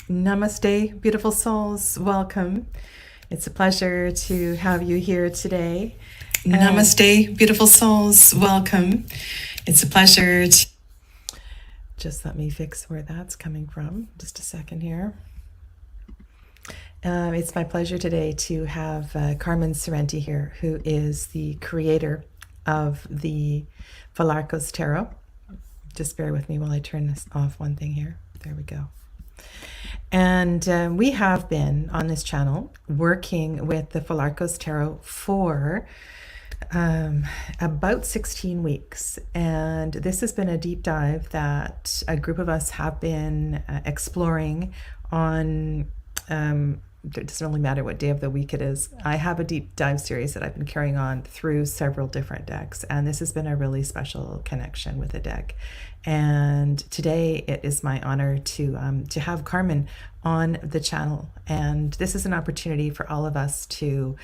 Namaste, beautiful souls. Welcome. It's a pleasure to have you here today. Namaste, beautiful souls. Welcome. It's a pleasure to... Just let me fix where that's coming from. Just a second here. It's my pleasure today to have Carmen Sorrenti here, who is the creator of the Pholarchos Tarot. Just bear with me while I turn this off one thing here. There we go. And we have been on this channel working with the Pholarchos Tarot for about 16 weeks. And this has been a deep dive that a group of us have been exploring on, it doesn't really matter what day of the week it is. I have a deep dive series that I've been carrying on through several different decks. And this has been a really special connection with a deck. And today it is my honor to have Carmen on the channel. And this is an opportunity for all of us to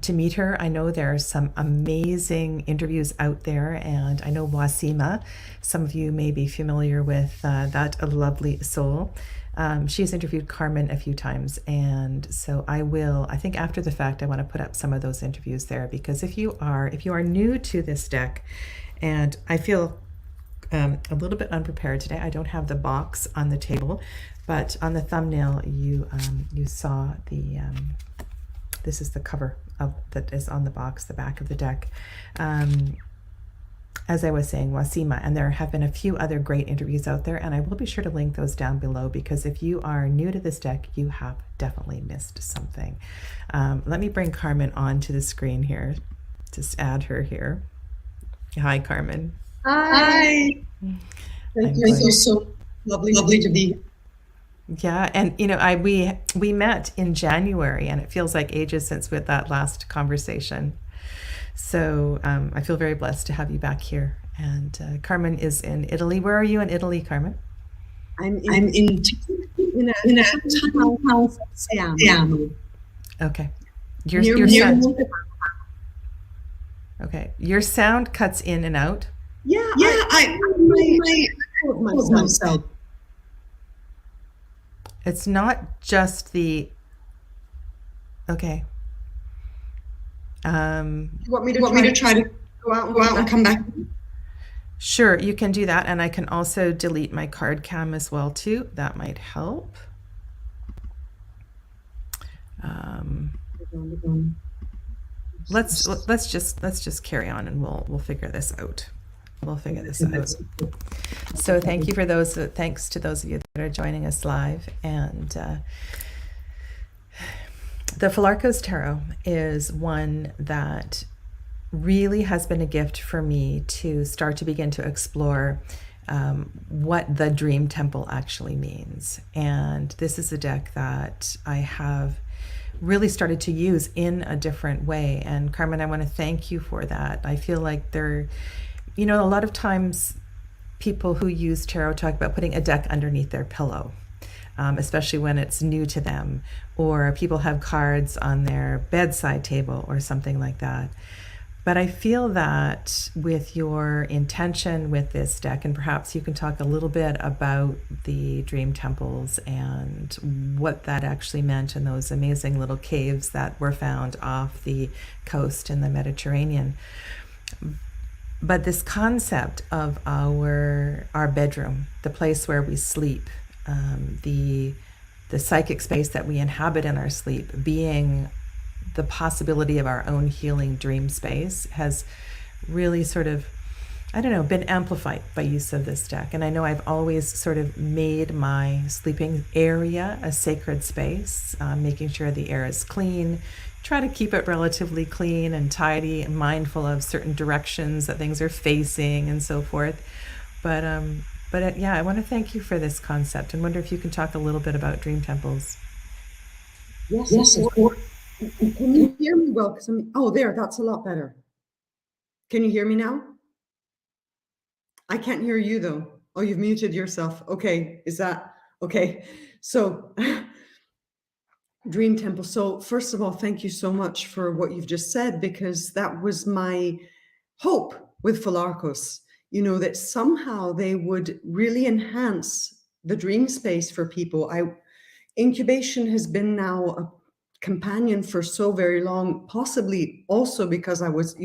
meet her. I know there are some amazing interviews out there, and I know Wasima, some of you may be familiar with that lovely soul. She's interviewed Carmen a few times, and so I think after the fact, I want to put up some of those interviews there, because if you are new to this deck, and I feel a little bit unprepared today. I don't have the box on the table, but on the thumbnail you saw the this is the cover of that is on the box, the back of the deck. As I was saying, Wasima, and there have been a few other great interviews out there, and I will be sure to link those down below, because if you are new to this deck, you have definitely missed something. Let me bring Carmen onto the screen here. Just add her here. Hi, Carmen. Hi. Thank you so lovely to be here. Yeah, and you know, we met in January, and it feels like ages since we had that last conversation. So I feel very blessed to have you back here. And Carmen is in Italy. Where are you in Italy, Carmen? I'm in a townhouse of Siamo. Okay. Okay. Your sound cuts in and out. Yeah, I myself. It's not just the... Okay. You want me to try to go out and come back? Sure, you can do that, and I can also delete my card cam as well too. That might help. Let's just carry on, and we'll figure this out. We'll figure this out. So thanks to those of you that are joining us live. And the Pholarchos Tarot is one that really has been a gift for me to start to begin to explore what the Dream Temple actually means. And this is a deck that I have really started to use in a different way. And Carmen, I want to thank you for that. I feel like you know, a lot of times people who use tarot talk about putting a deck underneath their pillow, especially when it's new to them, or people have cards on their bedside table or something like that. But I feel that with your intention with this deck, and perhaps you can talk a little bit about the Dream Temples and what that actually meant in those amazing little caves that were found off the coast in the Mediterranean. But this concept of our bedroom, the place where we sleep, the psychic space that we inhabit in our sleep, being the possibility of our own healing dream space, has really sort of, I don't know, been amplified by use of this deck. And I know I've always sort of made my sleeping area a sacred space, making sure the air is clean, try to keep it relatively clean and tidy, and mindful of certain directions that things are facing and so forth. But yeah, I want to thank you for this concept, and wonder if you can talk a little bit about Dream Temples. Yes. Can you hear me well? There, that's a lot better. Can you hear me now? I can't hear you though. Oh, you've muted yourself. Okay, is that okay? So Dream Temple. So first of all, thank you so much for what you've just said, because that was my hope with Pholarchos, you know, that somehow they would really enhance the dream space for people. incubation has been now a companion for so very long, possibly also because I was,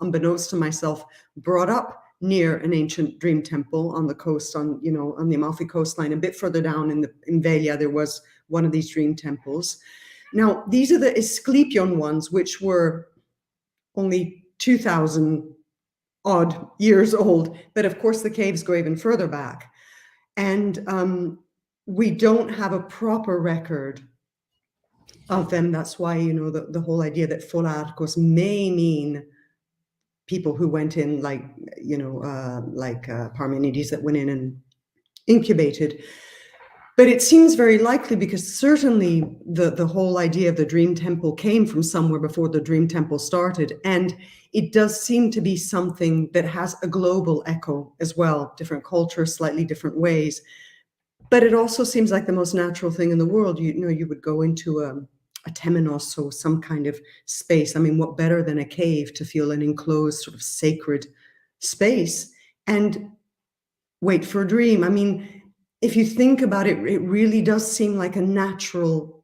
unbeknownst to myself, brought up near an ancient dream temple on the coast, on the Amalfi coastline. A bit further down in Velia, there was one of these dream temples. Now, these are the Asclepion ones, which were only 2,000 odd years old. But of course, the caves go even further back. And we don't have a proper record of them. That's why, the whole idea that Pholarchos may mean people who went in like Parmenides, that went in and incubated. But it seems very likely, because certainly the whole idea of the dream temple came from somewhere before the dream temple started. And it does seem to be something that has a global echo as well, different cultures, slightly different ways. But it also seems like the most natural thing in the world. You would go into a temenos, so some kind of space. I mean, what better than a cave to feel an enclosed sort of sacred space and wait for a dream? I mean, if you think about it, it really does seem like a natural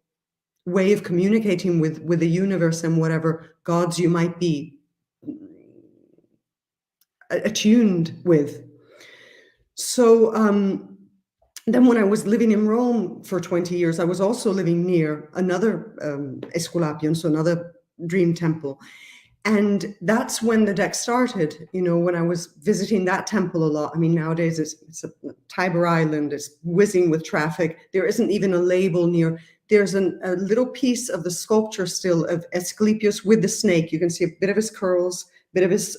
way of communicating with the universe and whatever gods you might be attuned with. So then when I was living in Rome for 20 years, I was also living near another Esculapion, so another dream temple. And that's when the deck started, when I was visiting that temple a lot. I mean, nowadays it's a Tiber Island, it's whizzing with traffic. There isn't even a label near. There's a little piece of the sculpture still of Asclepius with the snake. You can see a bit of his curls, a bit of his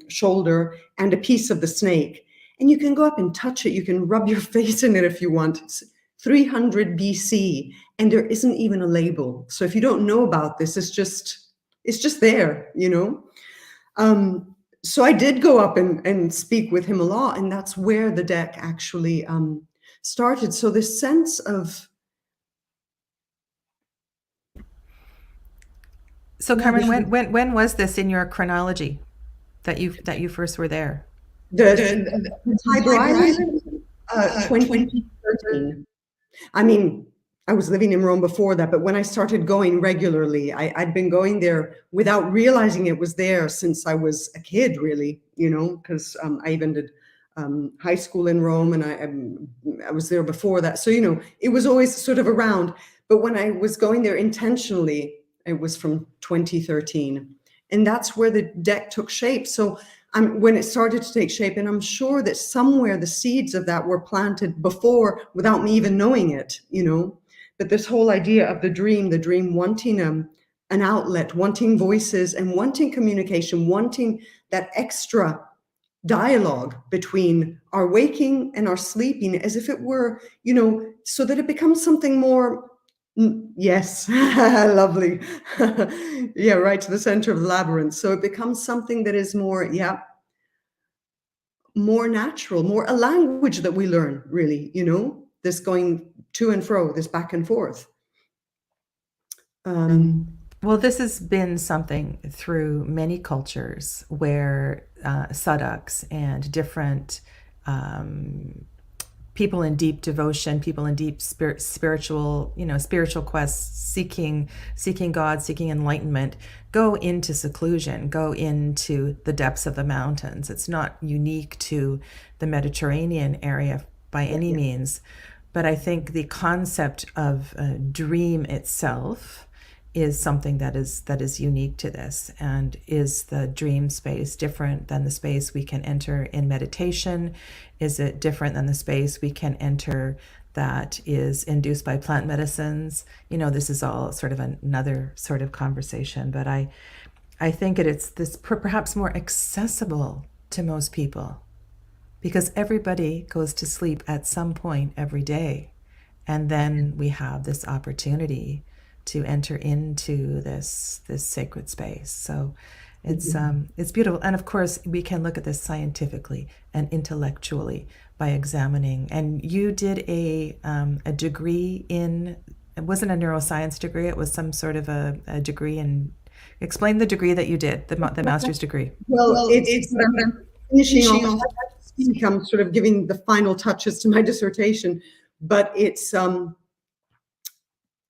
shoulder, and a piece of the snake. And you can go up and touch it. You can rub your face in it if you want. It's 300 BC, and there isn't even a label. So if you don't know about this, it's just there, So I did go up and speak with him a lot, and that's where the deck actually started. So this sense of... So Carmen, when was this in your chronology that you first were there? The Tiber Island, 2013. I mean, I was living in Rome before that, but when I started going regularly, I'd been going there without realizing it was there since I was a kid, really, because I even did high school in Rome, and I was there before that. So, it was always sort of around. But when I was going there intentionally, it was from 2013. And that's where the deck took shape. So when it started to take shape, and I'm sure that somewhere the seeds of that were planted before without me even knowing it, But this whole idea of the dream wanting an outlet, wanting voices and wanting communication, wanting that extra dialogue between our waking and our sleeping, as if it were, so that it becomes something more... Yes, lovely. Yeah, right to the center of the labyrinth. So it becomes something that is more natural, more a language that we learn, really, this going to and fro, this back and forth. Well, this has been something through many cultures where sadhaks and different people in deep devotion, people in deep spiritual quests, seeking God, seeking enlightenment, go into seclusion, go into the depths of the mountains. It's not unique to the Mediterranean area by any means, but I think the concept of a dream itself is something that is unique to this. And is the dream space different than the space we can enter in meditation? Is it different than the space we can enter that is induced by plant medicines? This is all sort of another sort of conversation, but I think it's this perhaps more accessible to most people, because everybody goes to sleep at some point every day, and then we have this opportunity to enter into this sacred space. So it's beautiful. And of course, we can look at this scientifically and intellectually by examining. And you did a degree in, it wasn't a neuroscience degree, it was some sort of a degree in... Explain the degree that you did, the master's degree. Well, it's I'm finishing off. I'm sort of giving the final touches to my dissertation, but it's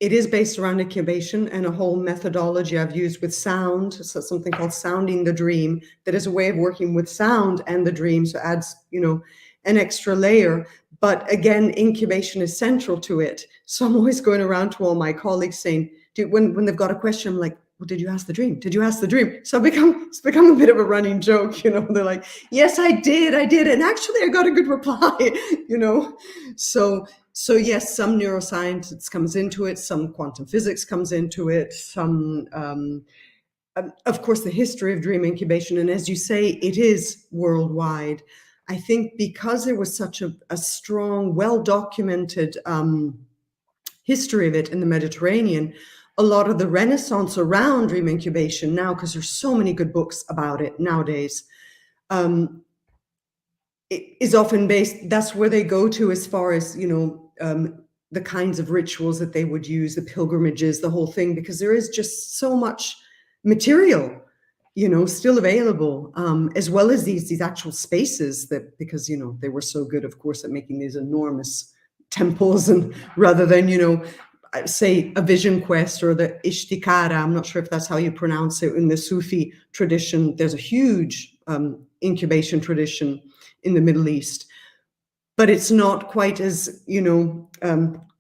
it is based around incubation and a whole methodology I've used with sound. So something called sounding the dream, that is a way of working with sound and the dream. So adds, an extra layer. But again, incubation is central to it. So I'm always going around to all my colleagues saying, when they've got a question, I'm like, well, did you ask the dream? Did you ask the dream? So it's become a bit of a running joke, they're like, yes, I did. And actually I got a good reply, So yes, some neuroscience comes into it, some quantum physics comes into it, some, of course, the history of dream incubation. And as you say, it is worldwide. I think because there was such a strong, well-documented history of it in the Mediterranean, a lot of the renaissance around dream incubation now, because there's so many good books about it nowadays, it is often based, that's where they go to as far as, the kinds of rituals that they would use, the pilgrimages, the whole thing, because there is just so much material, still available, as well as these actual spaces that, because, they were so good, of course, at making these enormous temples, and rather than, say a vision quest or the ishtikara, I'm not sure if that's how you pronounce it, in the Sufi tradition, there's a huge incubation tradition in the Middle East, but it's not quite as,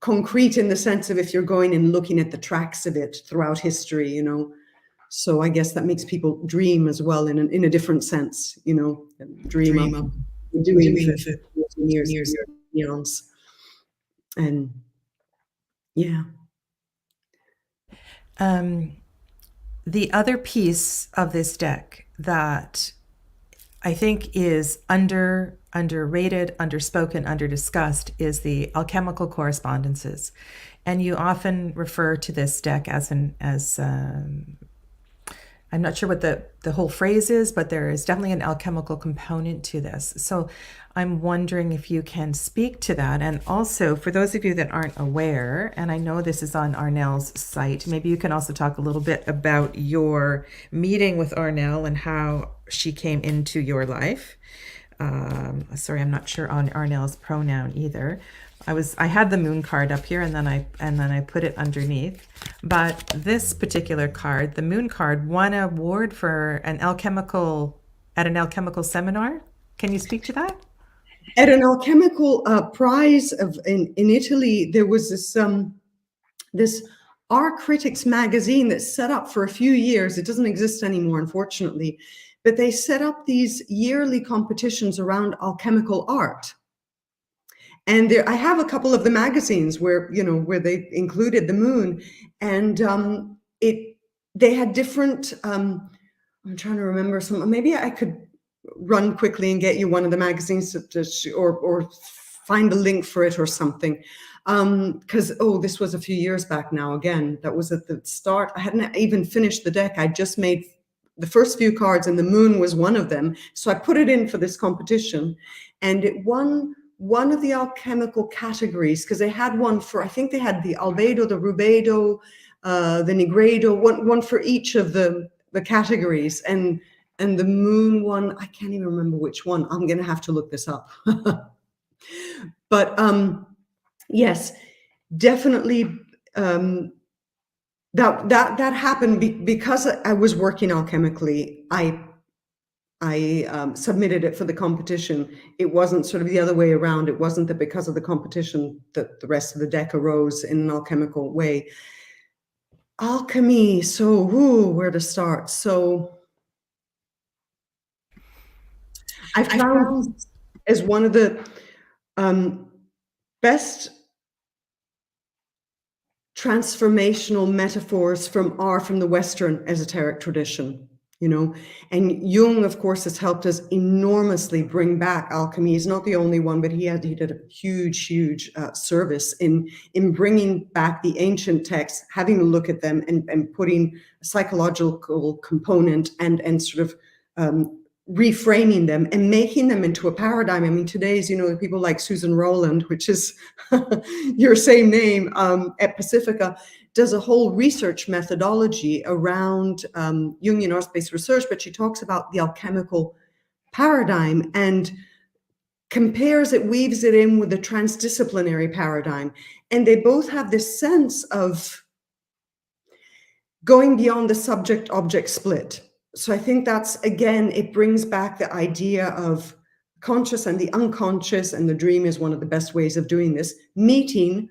concrete in the sense of if you're going and looking at the tracks of it throughout history, So I guess that makes people dream as well in a different sense, dream of doing for years, years. And yeah. The other piece of this deck that I think is underrated, underspoken, underdiscussed is the alchemical correspondences. And you often refer to this deck as I'm not sure what the whole phrase is, but there is definitely an alchemical component to this. So I'm wondering if you can speak to that. And also, for those of you that aren't aware, and I know this is on Arnell's site, maybe you can also talk a little bit about your meeting with Arnell and how she came into your life. Sorry, I'm not sure on Arnell's pronoun either. I had the moon card up here, and then I put it underneath. But this particular card, the moon card, won an award for an alchemical seminar. Can you speak to that? At an alchemical prize in Italy, there was this Art Critics magazine that set up for a few years. It doesn't exist anymore, unfortunately, but they set up these yearly competitions around alchemical art. And I have a couple of the magazines where they included the moon, and they had different. I'm trying to remember some. Maybe I could run quickly and get you one of the magazines or find a link for it or something. Because this was a few years back now. Again, that was at the start. I hadn't even finished the deck. I just made the first few cards, and the moon was one of them. So I put it in for this competition, and it won one of the alchemical categories, because they had one for, I think they had the albedo, the rubedo, the nigredo, one for each of the categories, and the moon one, I can't even remember which one. I'm going to have to look this up. But yes, definitely that happened because I was working alchemically. I submitted it for the competition. It wasn't sort of the other way around. It wasn't that because of the competition that the rest of the deck arose in an alchemical way. Alchemy. So, where to start? So, I found as one of the best transformational metaphors from the Western esoteric tradition. And Jung, of course, has helped us enormously bring back alchemy. He's not the only one, but he did a huge service in bringing back the ancient texts, having a look at them, and putting a psychological component and sort of reframing them and making them into a paradigm. I mean, today's, people like Susan Rowland, which is your same name, at Pacifica, does a whole research methodology around Jungian art-based research, but she talks about the alchemical paradigm. And compares it, weaves it in with the transdisciplinary paradigm. And they both have this sense of going beyond the subject-object split. So I think that's, again, it brings back the idea of conscious and the unconscious, and the dream is one of the best ways of doing this, meeting,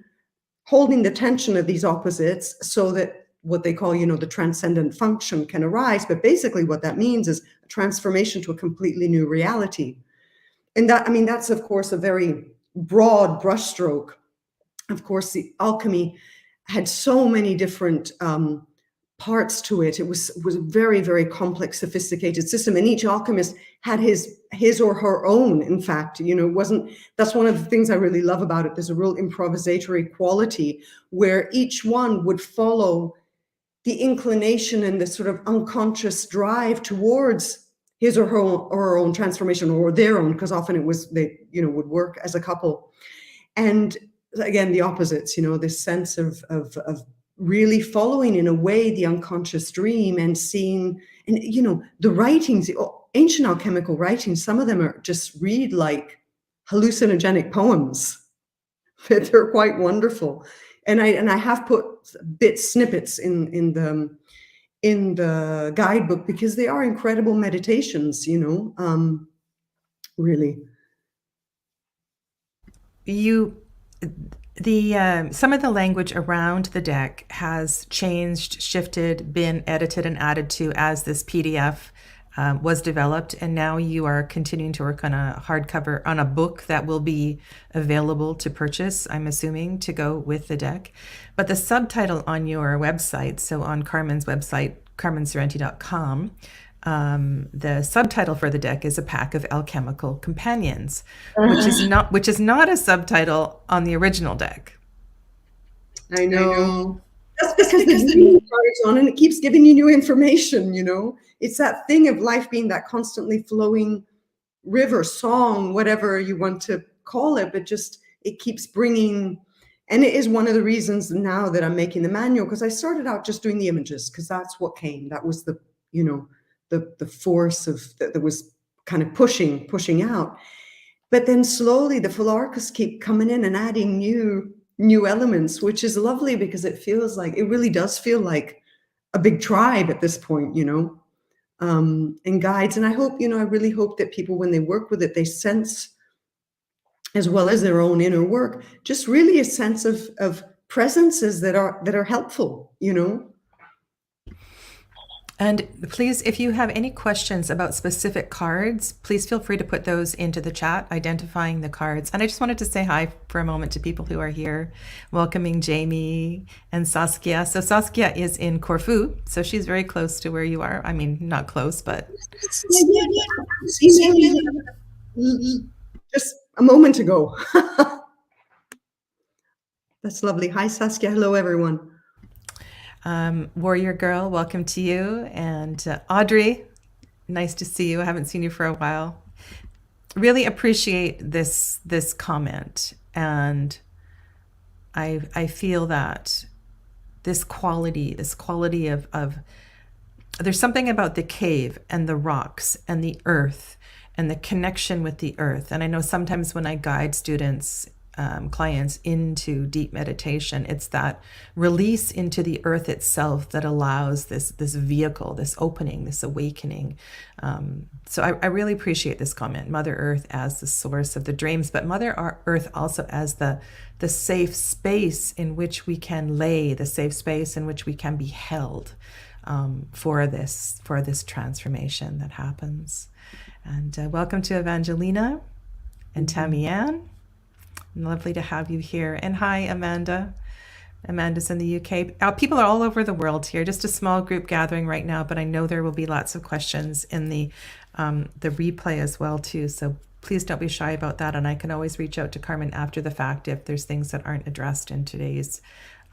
holding the tension of these opposites so that what they call, the transcendent function can arise. But basically what that means is a transformation to a completely new reality. And that's, of course, a very broad brushstroke. Of course, the alchemy had so many different parts to it. It was a very, very complex, sophisticated system. And each alchemist had his or her own, in fact, it wasn't, that's one of the things I really love about it. There's a real improvisatory quality where each one would follow the inclination and the sort of unconscious drive towards his or her own transformation, or their own, because often it was, they, would work as a couple. And again, the opposites, this sense of really following in a way the unconscious dream and seeing, and the writings, ancient alchemical writings, some of them are just read like hallucinogenic poems. They're quite wonderful. And I have put snippets in the guidebook because they are incredible meditations, really. Some of the language around the deck has changed, shifted, been edited and added to as this PDF was developed, and now you are continuing to work on a hardcover, on a book that will be available to purchase, I'm assuming, to go with the deck. But the subtitle on your website, so on Carmen's website, carmensorrenti.com, the subtitle for the deck is A Pack of Alchemical Companions, which is not a subtitle on the original deck. I know. That's because the dream carries on and it keeps giving you new information, It's that thing of life being that constantly flowing river, song, whatever you want to call it, but just it keeps bringing. And it is one of the reasons now that I'm making the manual, because I started out just doing the images because that's what came. That was the, the force of that was kind of pushing out. But then slowly the Pholarchos keep coming in and adding new elements, which is lovely because it really does feel like a big tribe at this point, and guides. And I hope, I really hope that people, when they work with it, they sense, as well as their own inner work, just really a sense of presences that are helpful, And please, if you have any questions about specific cards, please feel free to put those into the chat, identifying the cards. And I just wanted to say hi for a moment to people who are here, welcoming Jamie and Saskia. So Saskia is in Corfu, so she's very close to where you are. I mean, not close, but... Just a moment ago. That's lovely. Hi, Saskia. Hello, everyone. Warrior Girl, welcome to you. And Audrey, nice to see you. I haven't seen you for a while. Really appreciate this comment. And I feel that this quality of there's something about the cave and the rocks and the earth and the connection with the earth. And I know sometimes when I guide students, clients into deep meditation, it's that release into the earth itself that allows this vehicle, this opening, this awakening. So I really appreciate this comment. Mother Earth as the source of the dreams, but Mother Earth also as the safe space in which we can lay, the safe space in which we can be held for this transformation that happens. And welcome to Evangelina and Tamianne. Lovely to have you here. And hi, Amanda. Amanda's in the UK. People are all over the world here. Just a small group gathering right now, but I know there will be lots of questions in the replay as well too. So please don't be shy about that. And I can always reach out to Carmen after the fact if there's things that aren't addressed in today's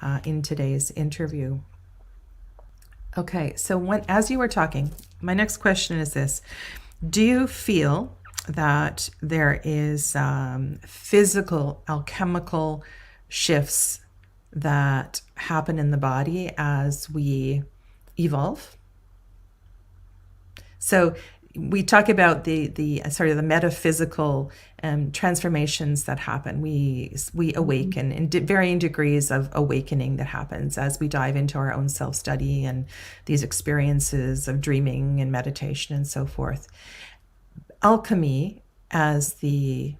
interview. Okay, so as you were talking, my next question is this: do you feel that there is physical alchemical shifts that happen in the body as we evolve? So, we talk about the sort of the metaphysical transformations that happen. We awaken in varying degrees of awakening that happens as we dive into our own self-study and these experiences of dreaming and meditation and so forth. Alchemy, as the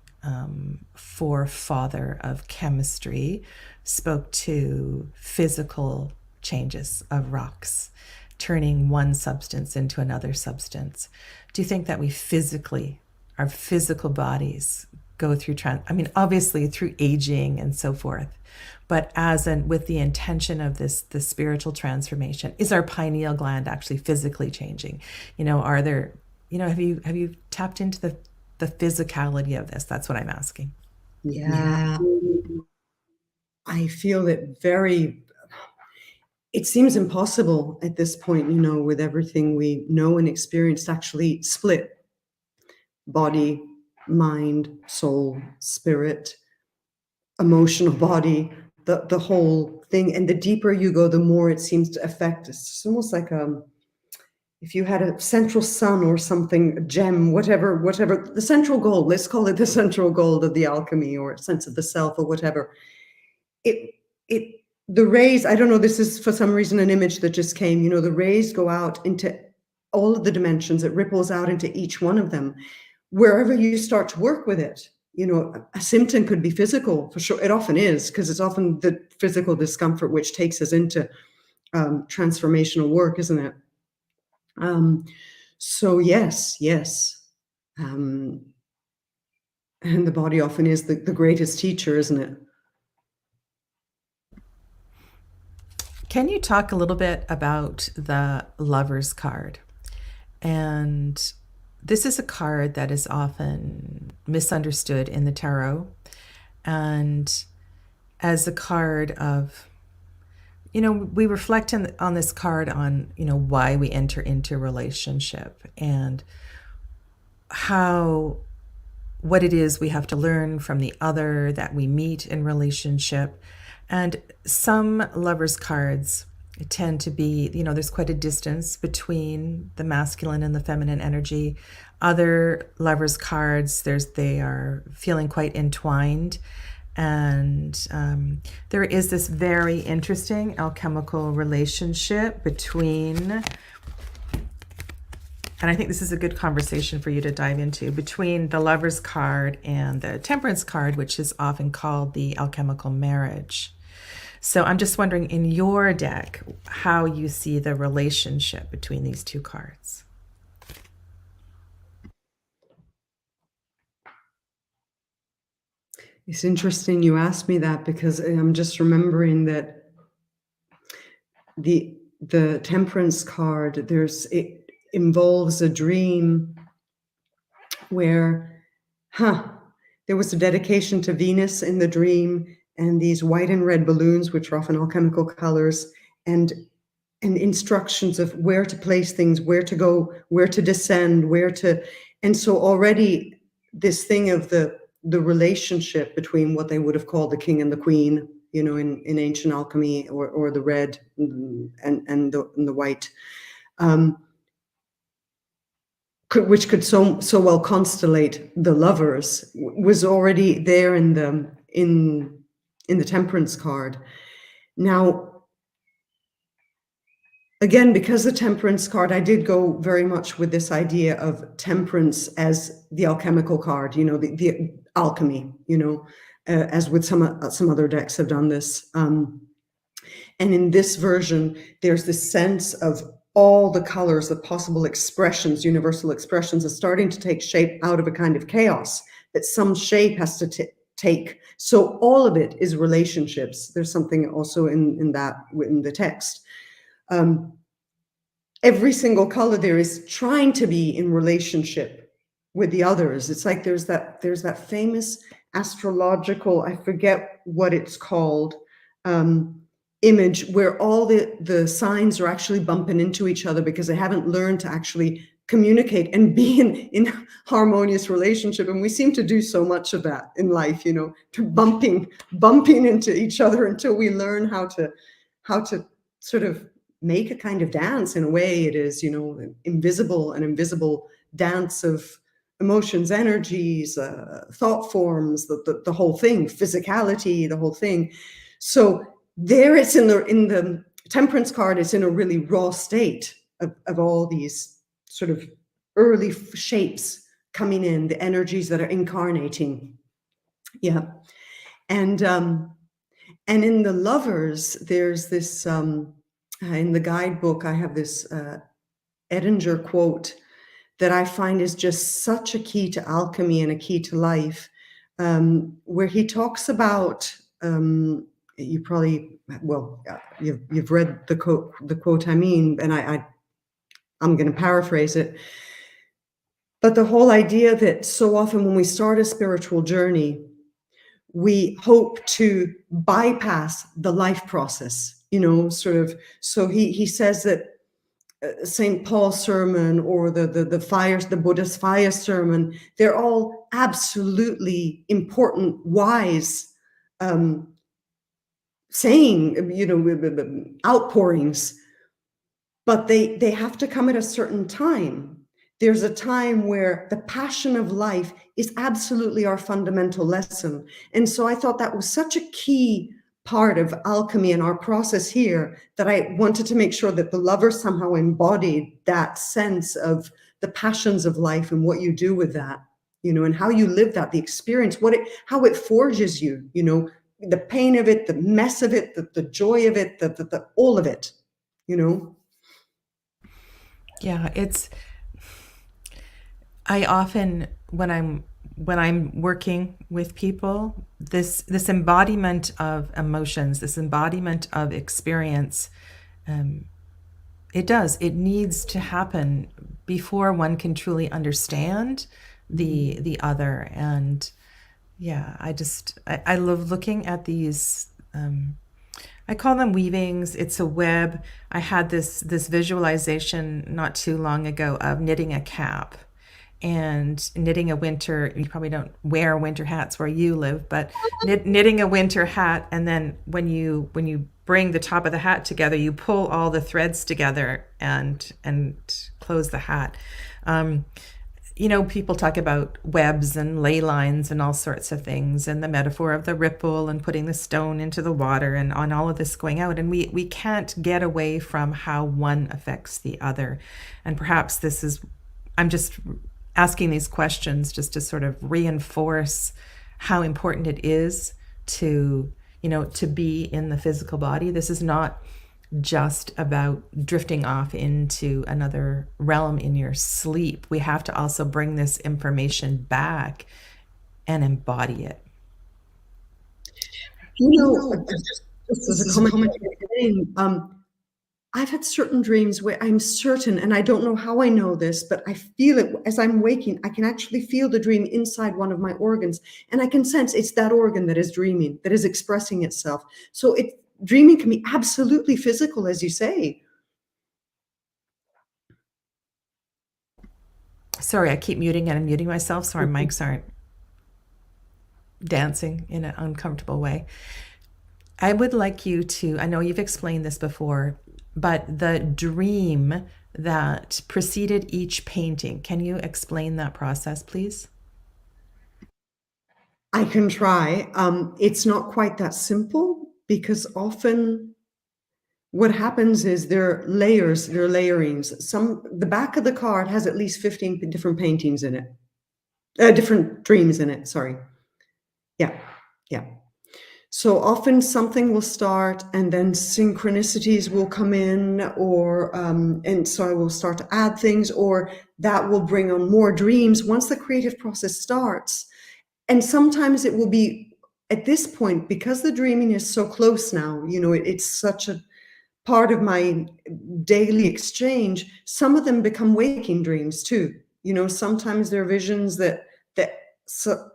forefather of chemistry, spoke to physical changes of rocks, turning one substance into another substance. Do you think that we physically, our physical bodies, go through obviously through aging and so forth, but with the intention of the spiritual transformation, is our pineal gland actually physically changing? Are there, have you tapped into the physicality of this? That's what I'm asking. Yeah. I feel it it seems impossible at this point, with everything we know and experience, to actually split body, mind, soul, spirit, emotional body, the whole thing. And the deeper you go, the more it seems to affect us. It's almost like if you had a central sun or something, a gem, whatever, the central gold, let's call it the central gold of the alchemy, or a sense of the self, or whatever. The rays, I don't know, this is for some reason an image that just came, the rays go out into all of the dimensions. It ripples out into each one of them. Wherever you start to work with it, a symptom could be physical, for sure. It often is, because it's often the physical discomfort which takes us into transformational work, isn't it? So yes. And the body often is the greatest teacher, isn't it? Can you talk a little bit about the Lover's card? And this is a card that is often misunderstood in the tarot, and as a card of, we reflect on this card on, why we enter into relationship and what it is we have to learn from the other that we meet in relationship. And some Lovers cards tend to be, there's quite a distance between the masculine and the feminine energy. Other Lovers cards, they are feeling quite entwined. And there is this very interesting alchemical relationship between, and I think this is a good conversation for you to dive into, between the Lover's card and the Temperance card, which is often called the alchemical marriage. So I'm just wondering, in your deck, how you see the relationship between these two cards. It's interesting you asked me that, because I'm just remembering that the Temperance card, it involves a dream where there was a dedication to Venus in the dream, and these white and red balloons, which are often alchemical colors, and instructions of where to place things, where to go, where to descend, and so already this thing of the relationship between what they would have called the king and the queen, in ancient alchemy, or the red and the white, which could so well constellate the lovers, was already there in the Temperance card. Now, again, because the Temperance card, I did go very much with this idea of temperance as the alchemical card, the alchemy, as with some other decks have done this. And in this version, there's this sense of all the colors, the possible expressions, universal expressions, are starting to take shape out of a kind of chaos that some shape has to take. So all of it is relationships. There's something also in the text. Every single color there is trying to be in relationship with the others. It's like there's that famous astrological, I forget what it's called, image where all the signs are actually bumping into each other because they haven't learned to actually communicate and be in harmonious relationship. And we seem to do so much of that in life, to bumping into each other until we learn how to sort of make a kind of dance. In a way, it is, an invisible dance of emotions, energies, thought forms, the whole thing, physicality, the whole thing. So there it's in the Temperance card, it's in a really raw state of all these sort of early shapes coming in, the energies that are incarnating. Yeah. And in the Lovers, there's this, in the guidebook, I have this Edinger quote that I find is just such a key to alchemy and a key to life, where he talks about, you probably, well, you've read the quote I mean, and I'm going to paraphrase it. But the whole idea that so often when we start a spiritual journey, we hope to bypass the life process, sort of. So he says that St. Paul's sermon or the Buddha's fire sermon, they're all absolutely important, wise saying, outpourings, but they have to come at a certain time. There's a time where the passion of life is absolutely our fundamental lesson. And so I thought that was such a key part of alchemy and our process here that I wanted to make sure that the Lover somehow embodied that sense of the passions of life and what you do with that, and how you live that, the experience, how it forges you, the pain of it, the mess of it, the joy of it, the all of it, Yeah, I often, when I'm working with people, this embodiment of emotions, this embodiment of experience, it needs to happen before one can truly understand the other. And yeah, I love looking at these. I call them weavings. It's a web. I had this visualization not too long ago of knitting a cap and knitting a winter. You probably don't wear winter hats where you live, but knitting a winter hat, and then when you bring the top of the hat together, you pull all the threads together and close the hat. People talk about webs and ley lines and all sorts of things, and the metaphor of the ripple and putting the stone into the water and on all of this going out. And we can't get away from how one affects the other. And perhaps I'm just asking these questions just to sort of reinforce how important it is to be in the physical body. This is not just about drifting off into another realm in your sleep. We have to also bring this information back and embody it. Just as a comment, I've had certain dreams where I'm certain, and I don't know how I know this, but I feel it as I'm waking. I can actually feel the dream inside one of my organs, and I can sense it's that organ that is dreaming, that is expressing itself. So dreaming can be absolutely physical, as you say. Sorry, I keep muting and unmuting myself so our mics aren't dancing in an uncomfortable way. I would like you to, I know you've explained this before, but the dream that preceded each painting, can you explain that process, please? I can try. It's not quite that simple, because often what happens is there are layers, there are layerings. The back of the card has at least 15 different paintings in it, different dreams in it, sorry. Yeah. So often something will start and then synchronicities will come in, and so I will start to add things, or that will bring on more dreams once the creative process starts. And sometimes it will be at this point, because the dreaming is so close now, it's such a part of my daily exchange. Some of them become waking dreams too. Sometimes there are visions so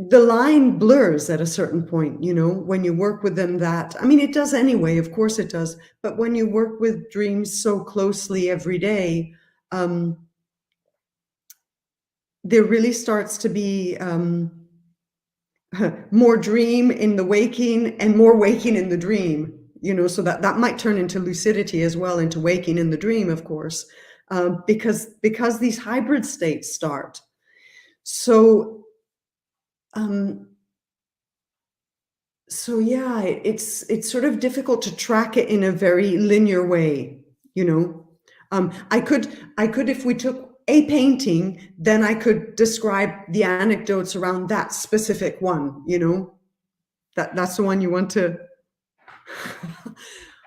the line blurs at a certain point, when you work with them. It does anyway, of course it does. But when you work with dreams so closely every day, there really starts to be more dream in the waking and more waking in the dream, so that might turn into lucidity as well, into waking in the dream, of course. because these hybrid states start. So yeah, it's sort of difficult to track it in a very linear way, you know. I could, if we took a painting, then I could describe the anecdotes around that specific one, you know. That's the one you want to.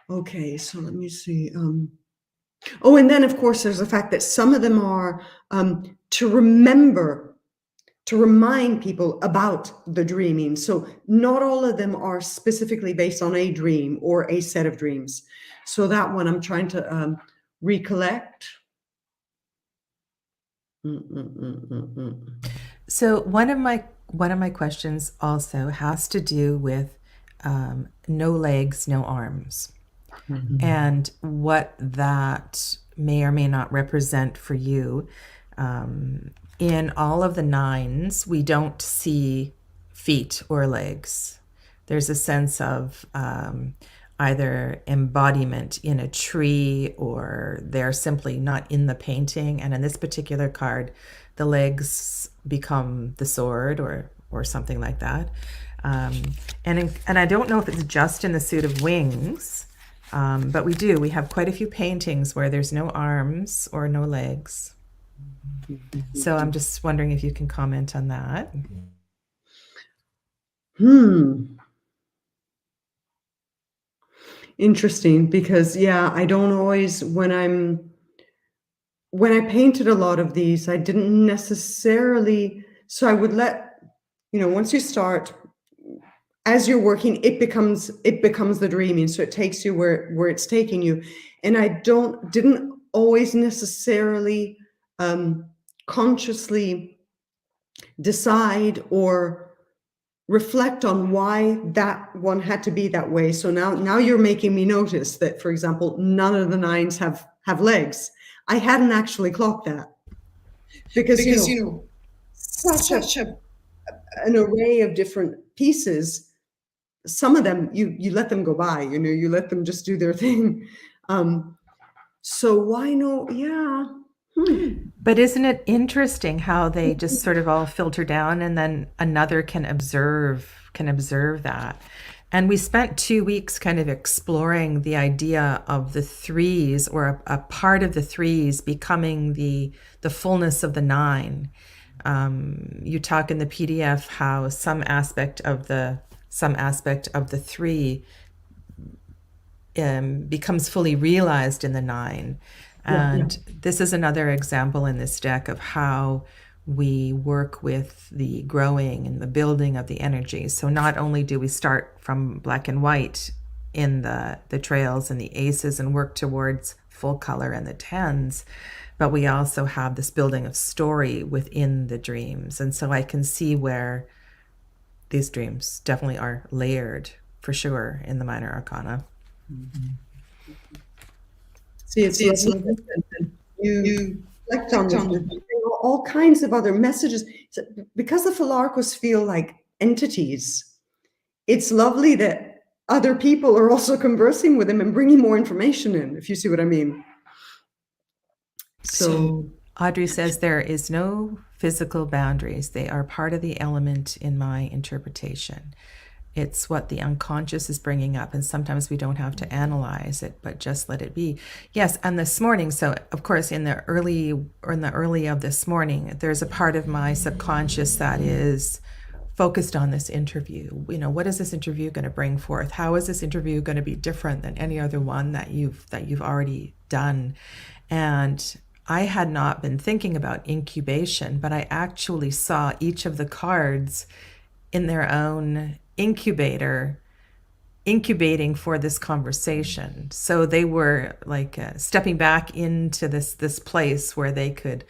Okay, so let me see. Oh, and then of course there's the fact that some of them are to remind people about the dreaming. So not all of them are specifically based on a dream or a set of dreams. So that one I'm trying to recollect. So one of my questions also has to do with no legs, no arms, and what that may or may not represent for you. In all of the nines, we don't see feet or legs. There's a sense of either embodiment in a tree, or they're simply not in the painting. And in this particular card, the legs become the sword or something like that. And I don't know if it's just in the suit of wings, but we have quite a few paintings where there's no arms or no legs. So I'm just wondering if you can comment on that. Interesting, because yeah, I don't always, when I painted a lot of these, I didn't necessarily, so I would let, you know, once you start, as you're working, it becomes the dreaming. So it takes you where it's taking you. And I didn't always necessarily consciously decide or reflect on why that one had to be that way. So now you're making me notice that, for example, none of the nines have legs. I hadn't actually clocked that because you know, such an array of different pieces. Some of them you let them go by, you know, you let them just do their thing. So why no? Yeah. But isn't it interesting how they just sort of all filter down, and then another can observe that? And we spent 2 weeks kind of exploring the idea of the threes, or a part of the threes becoming the fullness of the nine. You talk in the PDF how some aspect of the three becomes fully realized in the nine. And this is another example in this deck of how we work with the growing and the building of the energy. So not only do we start from black and white in the trails and the aces and work towards full color and the tens, but we also have this building of story within the dreams. And so I can see where these dreams definitely are layered, for sure, in the minor arcana. See, it's you reflect on this, all kinds of other messages. So because the Pholarchos feel like entities, it's lovely that other people are also conversing with them and bringing more information in, if you see what I mean. So Audrey says there is no physical boundaries. They are part of the element in my interpretation. It's what the unconscious is bringing up, and sometimes we don't have to analyze it, but just let it be. Yes, and this morning, so of course in the early of this morning, there's a part of my subconscious that is focused on this interview. You know, what is this interview going to bring forth? How is this interview going to be different than any other one that you've already done? And I had not been thinking about incubation, but I actually saw each of the cards in their own incubating for this conversation. So they were like stepping back into this place where they could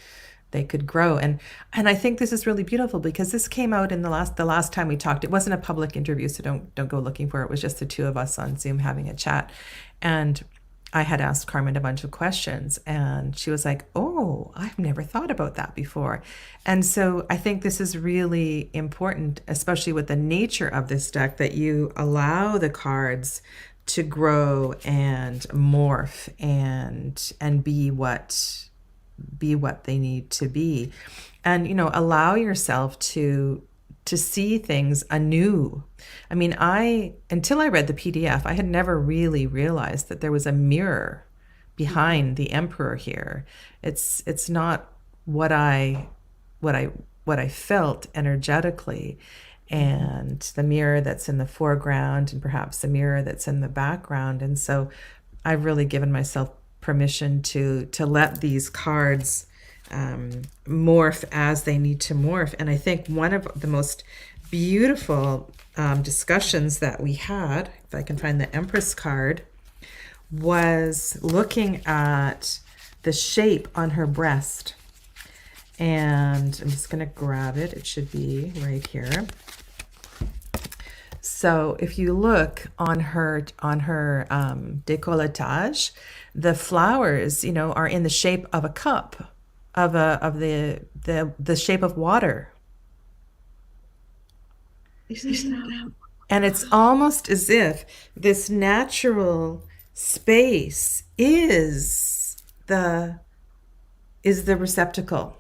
grow. And I think this is really beautiful, because this came out in the last time we talked. It wasn't a public interview, so don't go looking for it. It was just the two of us on Zoom having a chat. And I had asked Carmen a bunch of questions, and she was like, oh, I've never thought about that before. And so I think this is really important, especially with the nature of this deck, that you allow the cards to grow and morph and be what be what they need to be. And, you know, allow yourself to see things anew. I mean, until I read the PDF, I had never really realized that there was a mirror behind the emperor here. It's not what I felt energetically, and the mirror that's in the foreground and perhaps the mirror that's in the background. And so I've really given myself permission to let these cards morph as they need to morph. And I think one of the most beautiful discussions that we had, if I can find the Empress card, was looking at the shape on her breast. And I'm just going to grab it. It should be right here. So if you look on her décolletage, the flowers, you know, are in the shape of a cup, of the shape of water. And it's almost as if this natural space is the receptacle.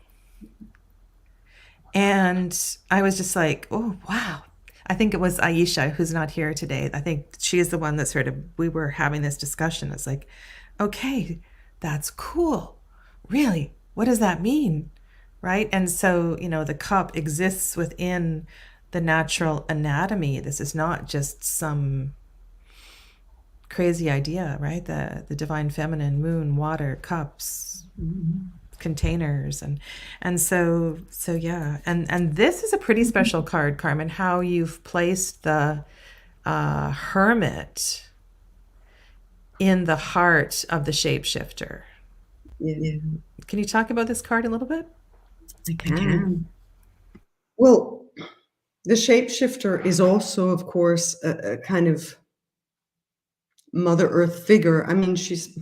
And I was just like, oh, wow. I think it was Aisha, who's not here today. I think she is the one that sort of, we were having this discussion. It's like, okay, that's cool. Really? What does that mean? Right? And so, you know, the cup exists within the natural anatomy. This is not just some crazy idea, right? The divine feminine, moon, water, cups, containers, and so yeah. And this is a pretty special card, Carmen, how you've placed the hermit in the heart of the shapeshifter. Yeah. Can you talk about this card a little bit? I can. Well, the shapeshifter is also, of course, a kind of Mother Earth figure. I mean, she's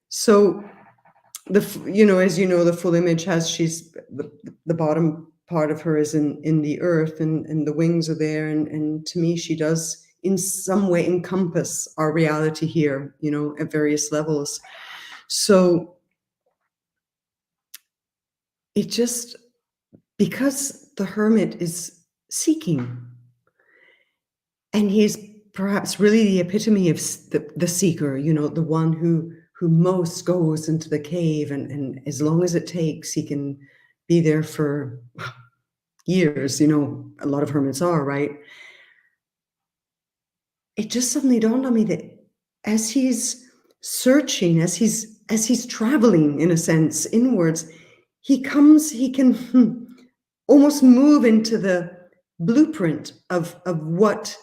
so you know, as you know, the full image has, she's the bottom part of her is in the earth, and the wings are there, and to me, she does in some way encompass our reality here, you know, at various levels. So it just, because the hermit is seeking, and he's perhaps really the epitome of the seeker, you know, the one who most goes into the cave, and as long as it takes, he can be there for years, you know, a lot of hermits are, right? It just suddenly dawned on me that as he's searching, as he's traveling, in a sense, inwards, he can almost move into the blueprint of what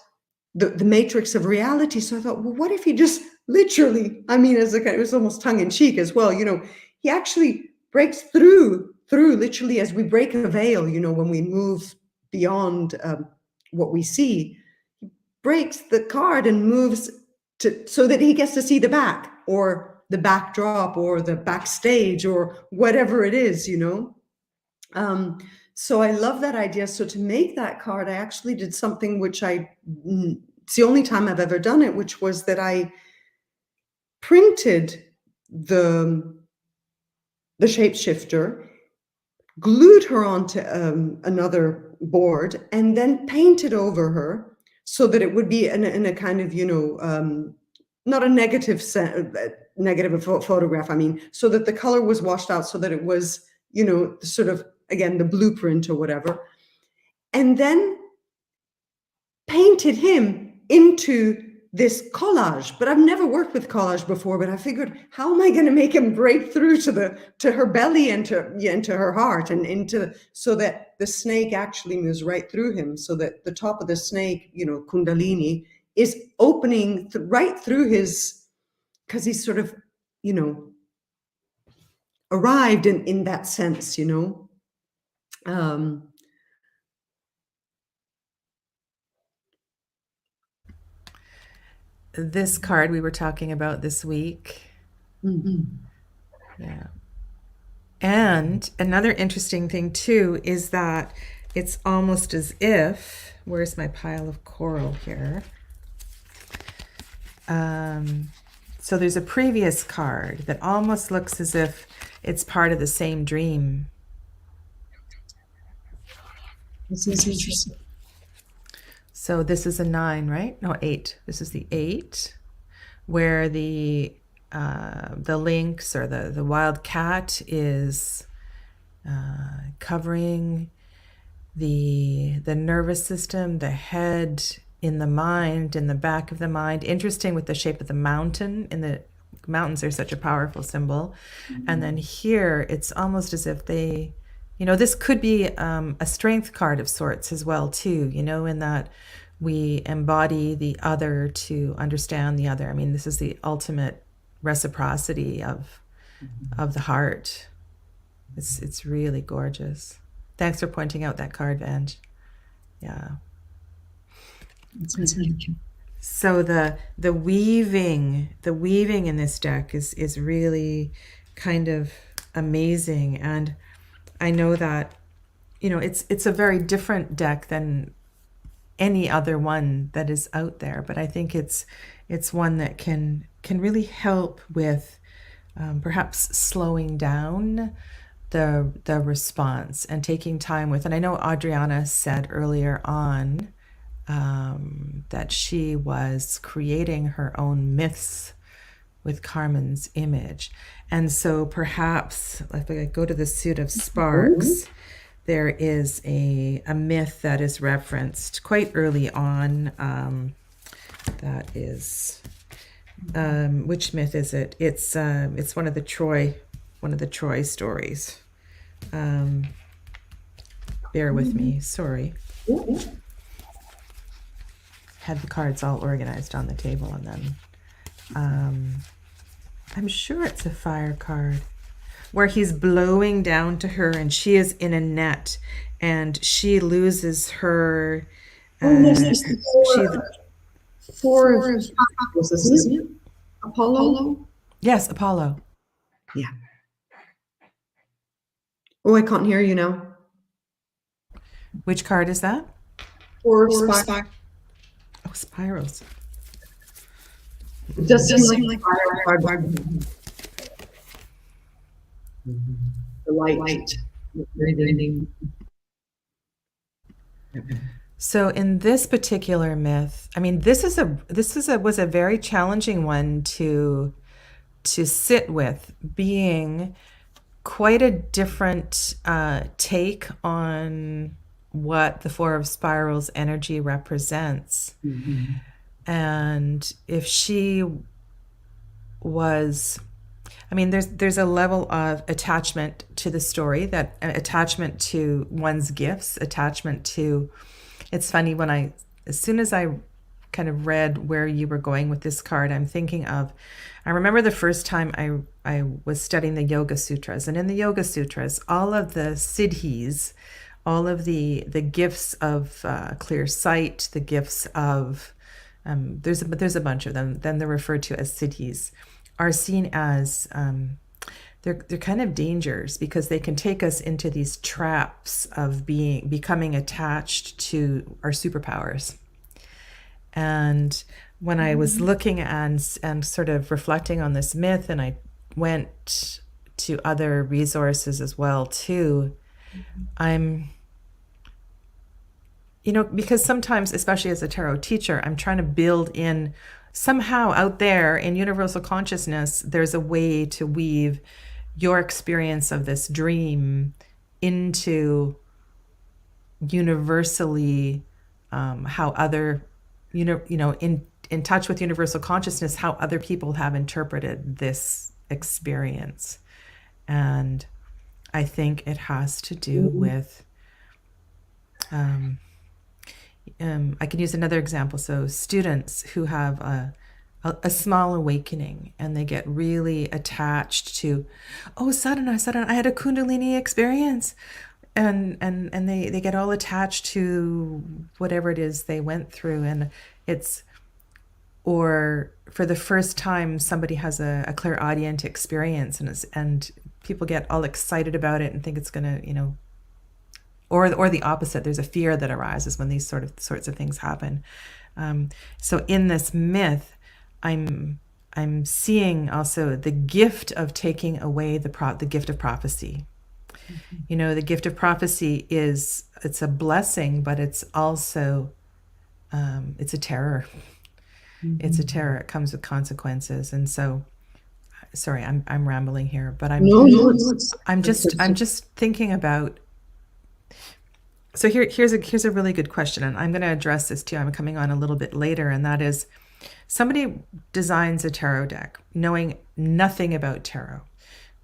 the matrix of reality. So I thought, well, what if he just literally, I mean, as a kind, it was almost tongue in cheek as well, you know, he actually breaks through literally, as we break a veil, you know, when we move beyond what we see, he breaks the card and moves so that he gets to see the back, or the backdrop, or the backstage, or whatever it is, you know. So I love that idea. So to make that card, I actually did something which it's the only time I've ever done it, which was that I printed the shapeshifter, glued her onto another board, and then painted over her so that it would be in a kind of, you know, not a negative photograph, I mean, so that the color was washed out, so that it was, you know, sort of, again, the blueprint or whatever, and then painted him into this collage. But I've never worked with collage before, but I figured, how am I going to make him break through to her belly and into her heart, and so that the snake actually moves right through him, so that the top of the snake, you know, Kundalini, is opening right through his, because he's sort of, you know, arrived in that sense, you know. This card we were talking about this week. Yeah. And another interesting thing too is that it's almost as if, where's my pile of coral here? So there's a previous card that almost looks as if it's part of the same dream. This is interesting. So this is a 9, right? No, 8. This is the 8, where the lynx or the wild cat is covering the nervous system, the head, in the mind, in the back of the mind. Interesting with the shape of the mountain. In the mountains are such a powerful symbol. And then here, it's almost as if they, this could be a strength card of sorts as well too, in that we embody the other to understand the other. I mean, this is the ultimate reciprocity of the heart. It's really gorgeous. Thanks for pointing out that card, Vange. Yeah. So the weaving in this deck is really kind of amazing, and I know that it's a very different deck than any other one that is out there, but I think it's one that can really help with perhaps slowing down the response and taking time with. And I know Adriana said earlier on that she was creating her own myths with Carmen's image. And so perhaps if I go to the Suit of Sparks, there is a myth that is referenced quite early on. That is, which myth is it? It's one of the Troy stories. Bear with me, sorry. Had the cards all organized on the table, and then I'm sure it's a fire card where he's blowing down to her and she is in a net and she loses her Four of isn't it? Apollo? Yes, Apollo. Yeah. Oh, I can't hear you now. Which card is that? Four spirals. Oh, spirals. It does seem like fire card. The light. So in this particular myth, I mean, this was a very challenging one to sit with, being quite a different take on what the Four of Spirals energy represents. And if she was, I mean, there's a level of attachment to the story, that attachment to one's gifts, attachment to, it's funny as soon as I kind of read where you were going with this card, I'm thinking of, I remember the first time I was studying the Yoga Sutras, and in the Yoga Sutras, all of the siddhis, all of the gifts of clear sight, the gifts of, there's a bunch of them, then they're referred to as siddhis, are seen as, they're kind of dangers because they can take us into these traps of becoming attached to our superpowers. And when I was looking and sort of reflecting on this myth, and I went to other resources as well too, because sometimes, especially as a tarot teacher, I'm trying to build in somehow out there in universal consciousness, there's a way to weave your experience of this dream into universally how other, in touch with universal consciousness, how other people have interpreted this experience. And I think it has to do with, I can use another example. So students who have a small awakening and they get really attached to, oh, sadhana, I had a Kundalini experience. And they get all attached to whatever it is they went through. And or for the first time, somebody has a clairaudient experience and people get all excited about it and think it's going to, or the opposite. There's a fear that arises when these sorts of things happen. So in this myth, I'm I'm seeing also the gift of taking away the gift of prophecy. You know, the gift of prophecy it's a blessing, but it's also it's a terror. It's a terror. It comes with consequences. And so, sorry, I'm rambling here, but I'm just thinking about. So here's a really good question, and I'm going to address this too. I'm coming on a little bit later, and that is, somebody designs a tarot deck knowing nothing about tarot.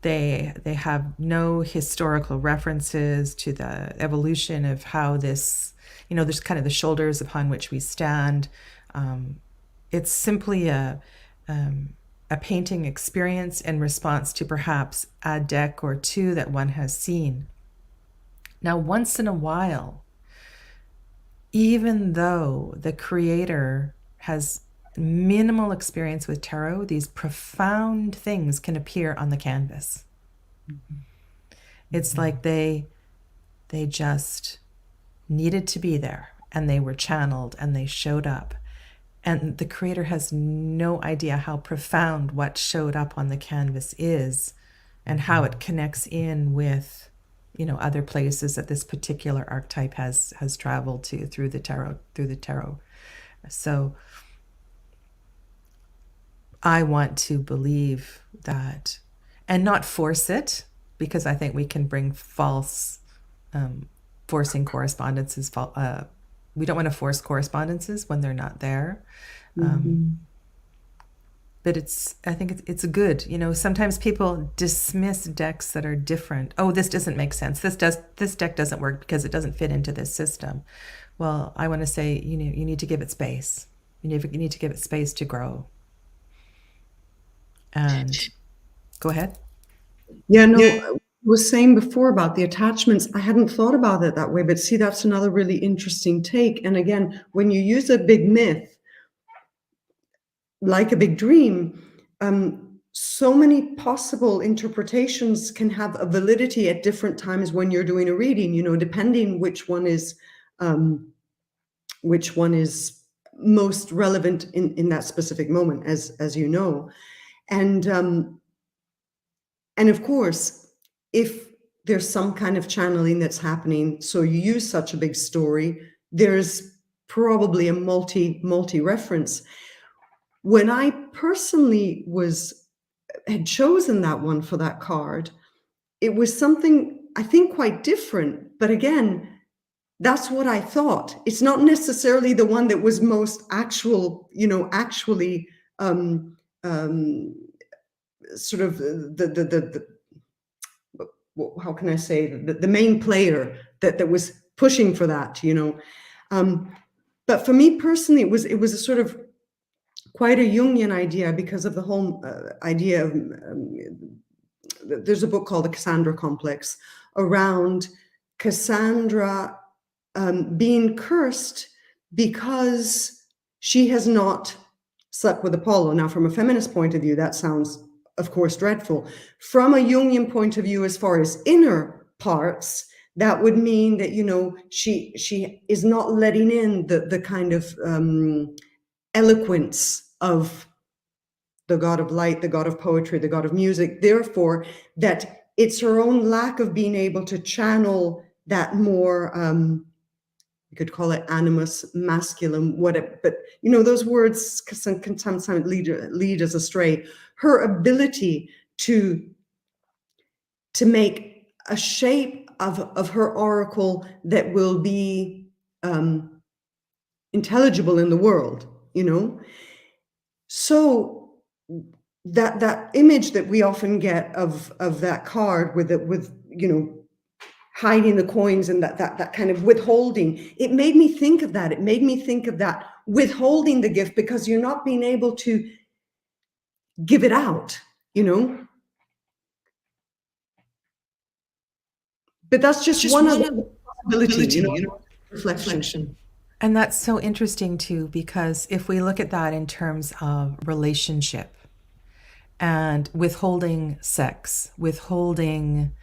They have no historical references to the evolution of how this, you know, there's kind of the shoulders upon which we stand. It's simply a painting experience in response to perhaps a deck or two that one has seen. Now, once in a while, even though the creator has minimal experience with tarot, these profound things can appear on the canvas. It's like they just needed to be there, and they were channeled, and they showed up. And the creator has no idea how profound what showed up on the canvas is, and how it connects in with, you know, other places that this particular archetype has traveled to through the tarot. So I want to believe that, and not force it, because I think we can bring forcing correspondences. We don't want to force correspondences when they're not there. But I think it's good. You know, sometimes people dismiss decks that are different. Oh, this doesn't make sense. This deck doesn't work because it doesn't fit into this system. Well, I want to say, you know, you need to give it space. You need to give it space to grow. And go ahead. Yeah, no, I was saying before about the attachments. I hadn't thought about it that way, but see, that's another really interesting take. And again, when you use a big myth, like a big dream, so many possible interpretations can have a validity at different times when you're doing a reading, you know, depending which one is most relevant in that specific moment, as you know. And of course, if there's some kind of channeling that's happening, so you use such a big story, there's probably a multi reference. When I personally had chosen that one for that card, it was something I think quite different. But again, that's what I thought. It's not necessarily the one that was most actually sort of the how can I say, the main player that was pushing for that, you know. But for me personally, it was a sort of quite a Jungian idea, because of the whole idea of there's a book called The Cassandra Complex, around Cassandra being cursed because she has not slept with Apollo. Now, from a feminist point of view, that sounds, of course, dreadful. From a Jungian point of view, as far as inner parts, that would mean that, you know, she is not letting in the kind of eloquence of the god of light, the god of poetry, the god of music. Therefore, that it's her own lack of being able to channel that more, you could call it animus, masculine, whatever. But, you know, those words can sometimes lead us astray. Her ability to make a shape of her oracle that will be intelligible in the world, you know. So that image that we often get of that card with you know, hiding the coins and that kind of withholding, it made me think of that. It made me think of that withholding the gift because you're not being able to give it out, you know. But that's just one of the possibility, you know, reflection. And that's so interesting too, because if we look at that in terms of relationship and withholding sex, withholding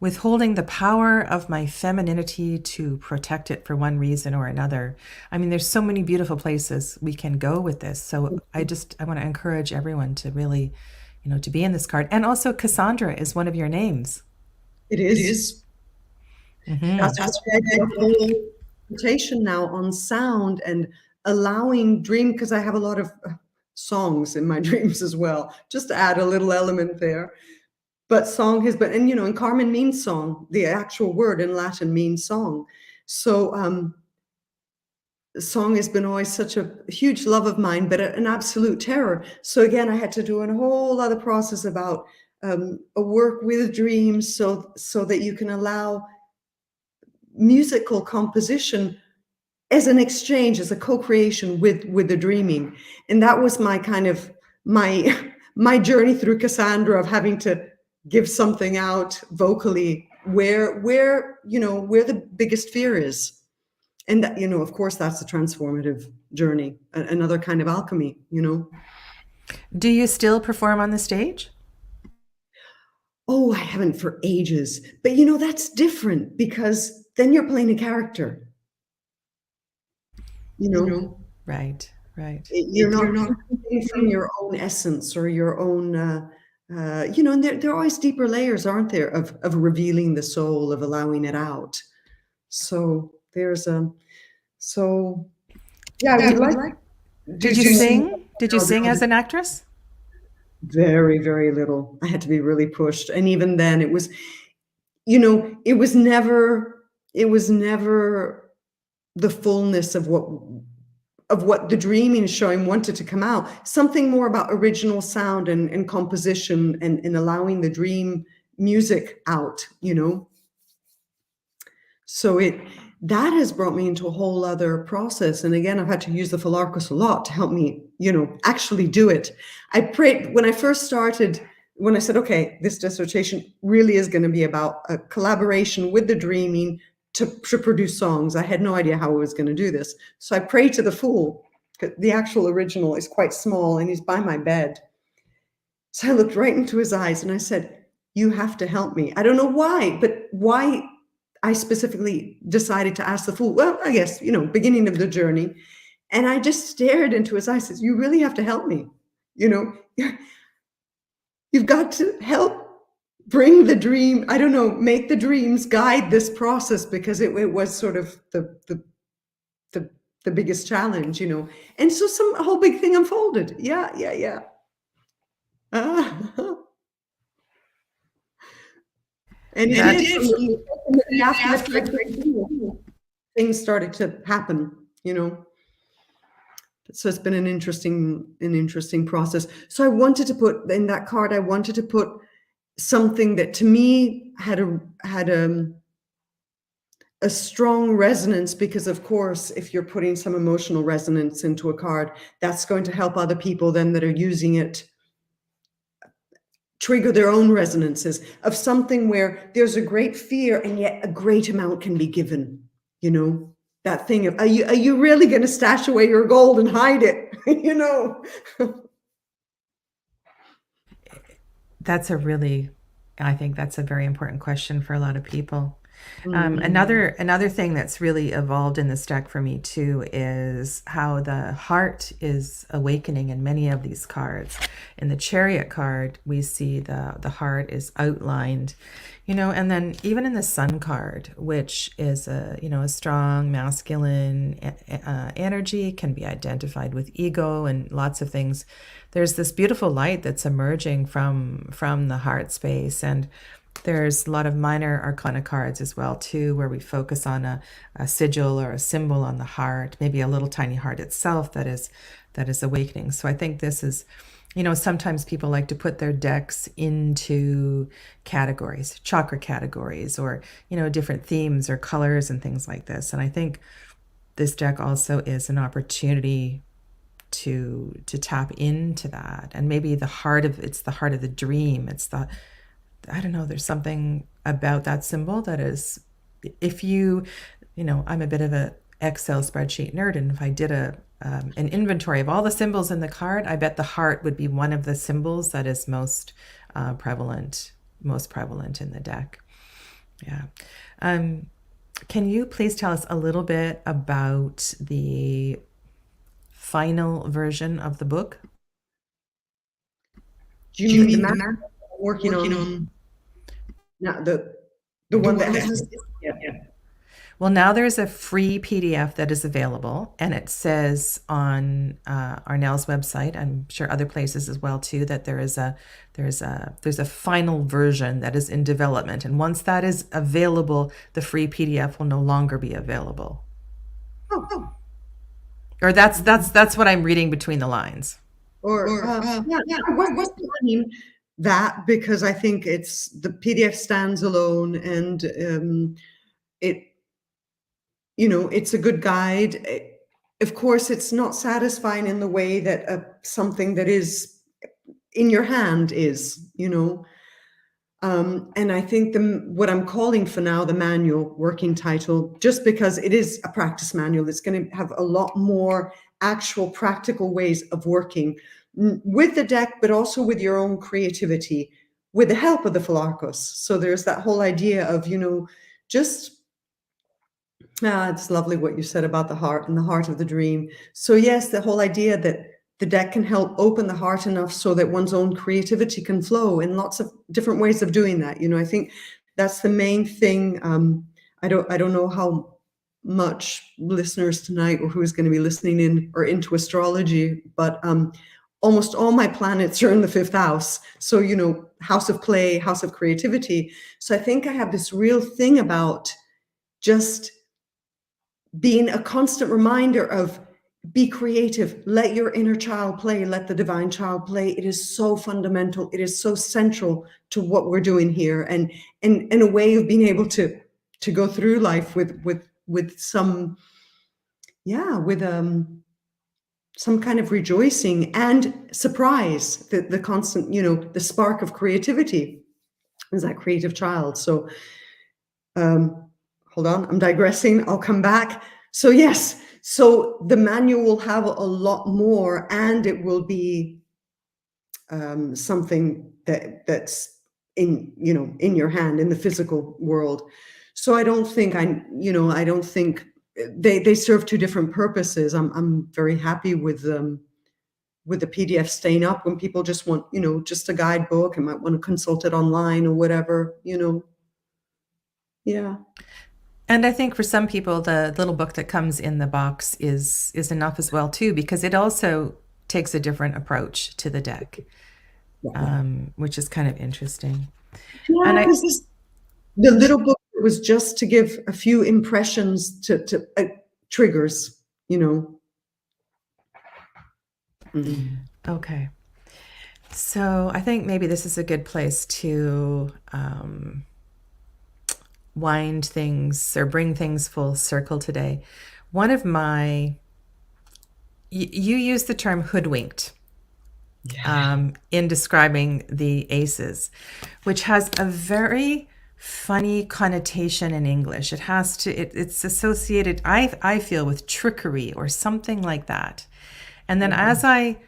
withholding the power of my femininity to protect it for one reason or another. I mean, there's so many beautiful places we can go with this. So I want to encourage everyone to really, to be in this card. And also Cassandra is one of your names. It It is. is. That's why I did a whole presentation now on sound and allowing dream, because I have a lot of songs in my dreams as well, just to add a little element there. But song has been, and Carmen means song. The actual word in Latin means song. So song has been always such a huge love of mine, but an absolute terror. So again, I had to do a whole other process about a work with dreams, so that you can allow musical composition as an exchange, as a co-creation with the dreaming. And that was my kind of my journey through Cassandra, of having to give something out vocally where the biggest fear is. And that, of course, that's a transformative journey, another kind of alchemy. Do you still perform on the stage? Oh, I haven't for ages. But that's different, because then you're playing a character. Right. You're not speaking from your own essence or your own, and there are always deeper layers, aren't there, of revealing the soul, of allowing it out. So there's yeah, I would like. Did you sing? Did you sing as an actress? Very, very little. I had to be really pushed. And even then it was, it was never the fullness of what the dreaming showing wanted to come out. Something more about original sound and composition and allowing the dream music out, So that has brought me into a whole other process. And again, I've had to use the Pholarchos a lot to help me, actually do it. I prayed when I first started, when I said, okay, this dissertation really is going to be about a collaboration with the dreaming to produce songs. I had no idea how I was going to do this. So I prayed to the Fool. The actual original is quite small and he's by my bed. So I looked right into his eyes and I said, you have to help me. I don't know why, but why I specifically decided to ask the Fool. Well, I guess, beginning of the journey. And I just stared into his eyes and said, you really have to help me. You've got to help bring the dream, I don't know, make the dreams guide this process, because it was sort of the biggest challenge, And so a whole big thing unfolded. Yeah. And it did. Things started to happen, So it's been an interesting process. So I wanted to put in that card, something that to me had a strong resonance, because of course, if you're putting some emotional resonance into a card, that's going to help other people then that are using it trigger their own resonances of something where there's a great fear and yet a great amount can be given, that thing of, are you really going to stash away your gold and hide it? I think that's a very important question for a lot of people. Another thing that's really evolved in this deck for me too is how the heart is awakening in many of these cards. In the Chariot card, we see the heart is outlined, and then even in the Sun card, which is a strong masculine energy, can be identified with ego and lots of things. There's this beautiful light that's emerging from the heart space, and there's a lot of minor arcana cards as well too, where we focus on a sigil or a symbol on the heart, maybe a little tiny heart itself that is awakening. So I think this is, sometimes people like to put their decks into categories, chakra categories, or different themes or colors and things like this. And I think this deck also is an opportunity to tap into that. And maybe it's the heart of the dream. I don't know, there's something about that symbol that is, if I'm a bit of a Excel spreadsheet nerd, and if I did an inventory of all the symbols in the card, I bet the heart would be one of the symbols that is most prevalent in the deck. Yeah. Um, can you please tell us a little bit about the final version of the book? Do you mean the map I'm working on? Now, the one that has, yeah. Well, now there's a free PDF that is available, and it says on Arnell's website, I'm sure other places as well too, that there's a final version that is in development, and once that is available, the free PDF will no longer be available. Oh, Or that's what I'm reading between the lines. yeah, I wasn't planning that because I think it's the PDF stands alone, and it, it's a good guide. Of course, it's not satisfying in the way that something that is in your hand is, and I think what I'm calling for now the manual working title, just because it is a practice manual, it's going to have a lot more actual practical ways of working with the deck, but also with your own creativity, with the help of the Pholarchos. So there's that whole idea of, just it's lovely what you said about the heart and the heart of the dream. So yes, the whole idea that the deck can help open the heart enough so that one's own creativity can flow in lots of different ways of doing that. I think that's the main thing. I don't know how much listeners tonight or who's going to be listening in or into astrology, but almost all my planets are in the fifth house. So, house of play, house of creativity. So I think I have this real thing about just being a constant reminder of be creative, let your inner child play, let the divine child play. It is so fundamental. It is so central to what we're doing here, and a way of being able to go through life with some, with some kind of rejoicing and surprise. The constant, the spark of creativity is that creative child. So hold on, I'm digressing. I'll come back. So yes, so the manual will have a lot more, and it will be something that's in your hand, in the physical world. So I don't think I don't think they serve two different purposes. I'm very happy with the PDF staying up when people just want just a guidebook and might want to consult it online or whatever. Yeah. And I think for some people, the little book that comes in the box is enough as well too, because it also takes a different approach to the deck, which is kind of interesting. Yeah, And the little book was just to give a few impressions to triggers, Okay. So I think maybe this is a good place to wind things or bring things full circle today. One of my, you use the term hoodwinked in describing the aces, which has a very funny connotation in English. It has to, it's associated, I feel, with trickery or something like that. And then as I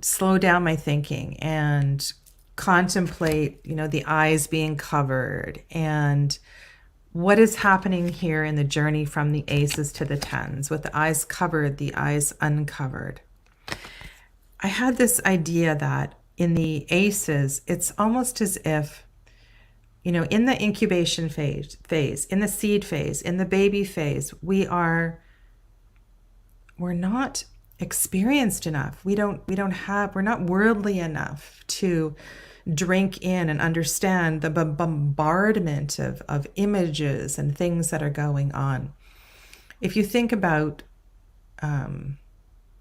slow down my thinking and contemplate, the eyes being covered and what is happening here in the journey from the aces to the tens, with the eyes covered, the eyes uncovered, I had this idea that in the aces, it's almost as if, in the incubation phase, in the seed phase, in the baby phase, we're not experienced enough. We're not worldly enough to drink in and understand the bombardment of images and things that are going on. If you think about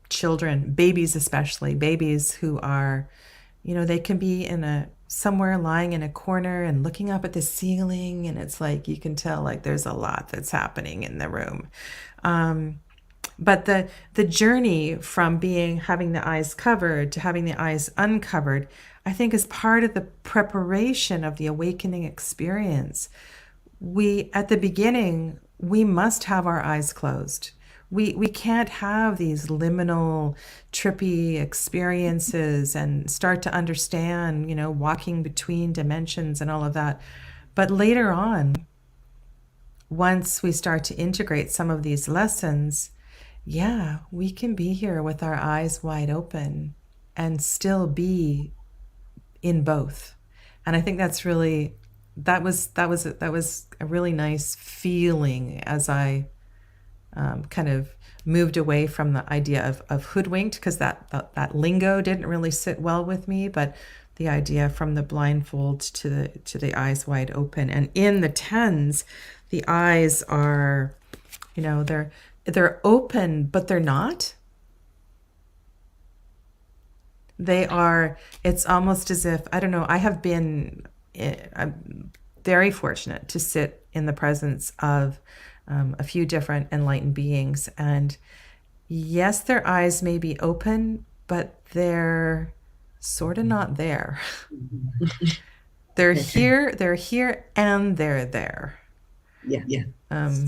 children, babies especially, babies who are, they can be somewhere lying in a corner and looking up at the ceiling, and it's like you can tell like there's a lot that's happening in the room. But the journey from having the eyes covered to having the eyes uncovered, I think, is part of the preparation of the awakening experience. At the beginning, we must have our eyes closed. We can't have these liminal, trippy experiences and start to understand, walking between dimensions and all of that. But later on, once we start to integrate some of these lessons, yeah, we can be here with our eyes wide open and still be in both. And I think that's really that was a really nice feeling as I kind of moved away from the idea of hoodwinked, because that lingo didn't really sit well with me, but the idea from the blindfold to the eyes wide open. And in the tens, the eyes are, they're open, but they're not. They are, it's almost as if, I don't know, I'm very fortunate to sit in the presence of a few different enlightened beings. And yes, their eyes may be open, but they're sort of not there. They're here, and they're there. Yeah. Um,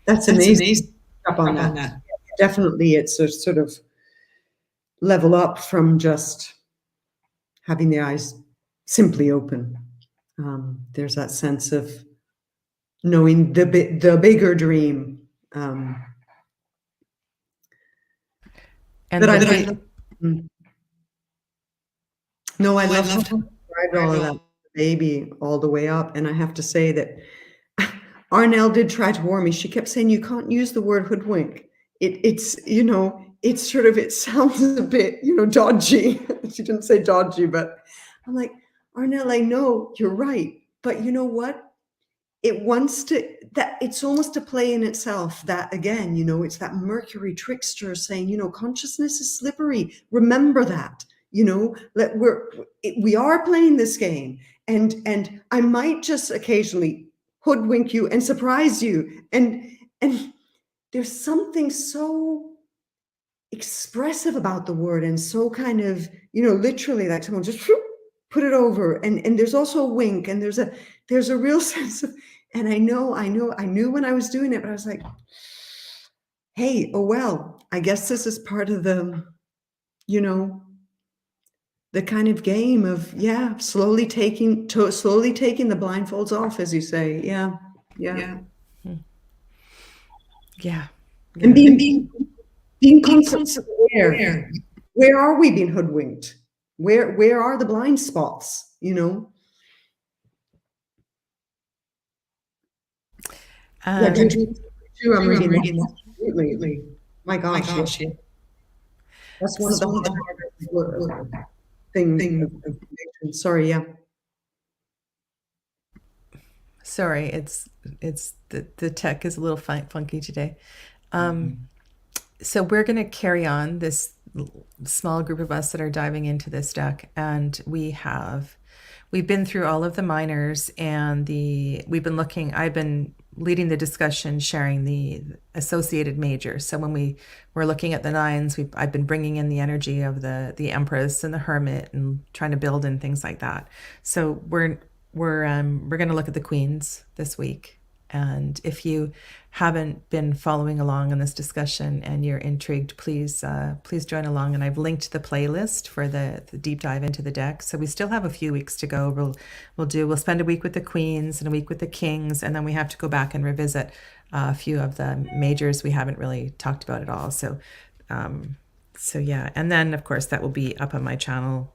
That's amazing. Up on that. Definitely, it's a sort of level up from just having the eyes simply open. There's that sense of knowing the bigger dream. and But I the love. No, I love how you described all of that baby all the way up, and I have to say that Arnell did try to warn me. She kept saying you can't use the word hoodwink. It's it's sort of, it sounds a bit dodgy. She didn't say dodgy, but I'm like, Arnell, I know you're right, but you know what? It wants to, that it's almost a play in itself, that again, it's that Mercury trickster saying, consciousness is slippery. Remember that, we are playing this game, and I might just occasionally hoodwink you and surprise you. And there's something so expressive about the word, and so kind of, literally like someone just put it over. And there's also a wink, and there's a real sense of, and I knew when I was doing it, but I was like, hey, oh well, I guess this is part of the, the kind of game of, slowly taking the blindfolds off, as you say. Yeah. And being conscious of where are we being hoodwinked? Where are the blind spots? I'm reading that. Absolutely. My gosh, yeah. That's one of the hardest things. Sorry, yeah. Sorry, it's the tech is a little funky today. So we're going to carry on this small group of us that are diving into this deck, and we've been through all of the minors, and I've been leading the discussion, sharing the associated majors. So when we were looking at the nines, I've been bringing in the energy of the Empress and the Hermit, and trying to build in things like that. So we're going to look at the queens this week. And if you haven't been following along in this discussion and you're intrigued, please join along. And I've linked the playlist for the deep dive into the deck. So we still have a few weeks to go. We'll spend a week with the queens and a week with the kings, and then we have to go back and revisit a few of the majors we haven't really talked about at all. So yeah, and then of course that will be up on my channel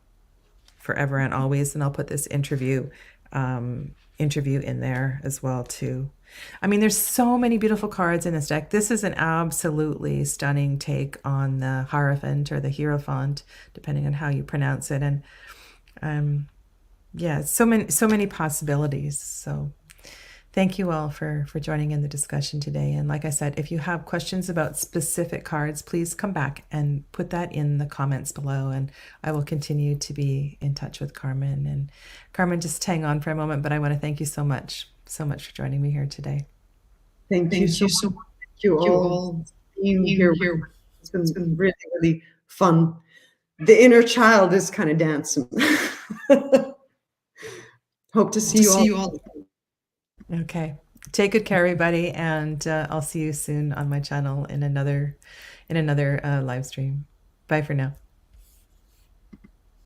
forever and always, and I'll put this interview in there as well too. I mean, there's so many beautiful cards in this deck. This is an absolutely stunning take on the Hierophant or the Hierophant, depending on how you pronounce it. And so many possibilities. So thank you all for joining in the discussion today. And like I said, if you have questions about specific cards, please come back and put that in the comments below, and I will continue to be in touch with Carmen. And Carmen, just hang on for a moment, but I want to thank you so much for joining me here today. Thank you so much. Thank you all being here. It's been really, really fun. The inner child is kind of dancing. Hope to see you all. Okay. Take good care, everybody, and I'll see you soon on my channel in another live stream. Bye for now.